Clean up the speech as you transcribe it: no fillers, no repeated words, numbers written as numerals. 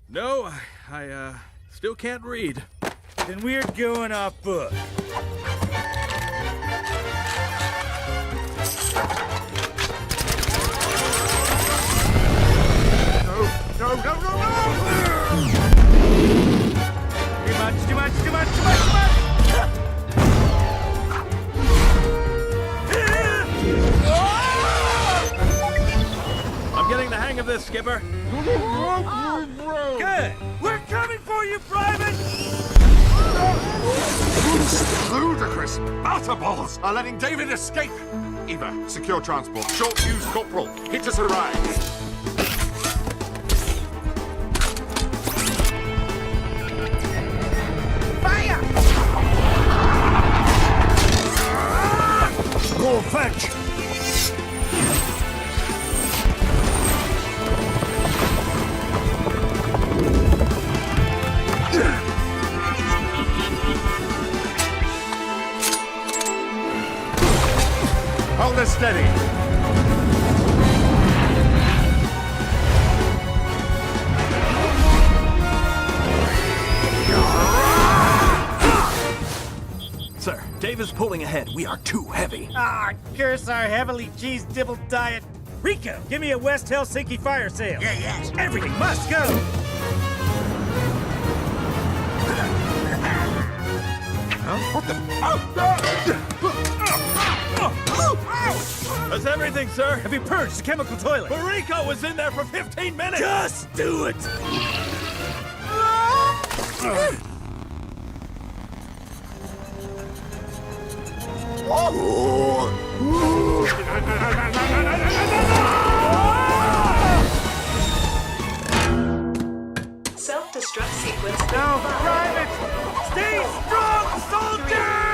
No, I still can't read. Then we're going off book. No! Too much! I'm getting the hang of this, Skipper. Good! We're coming for you, Private! Ludicrous! Butterballs are letting David escape! Eva, secure transport. Short fuse, Corporal. Hit us a ride. Go fetch! Hold us steady. Sir, Dave is pulling ahead. We are too heavy. Ah, curse our heavily cheese-dibbled diet. Rico, give me a West Helsinki fire sale. Yeah, yes. Everything must go. What the? That's everything, sir. Have you purged the chemical toilet? But Rico was in there for 15 minutes. Just do it! Self-destruct sequence. Now, Private! Stay strong, soldier!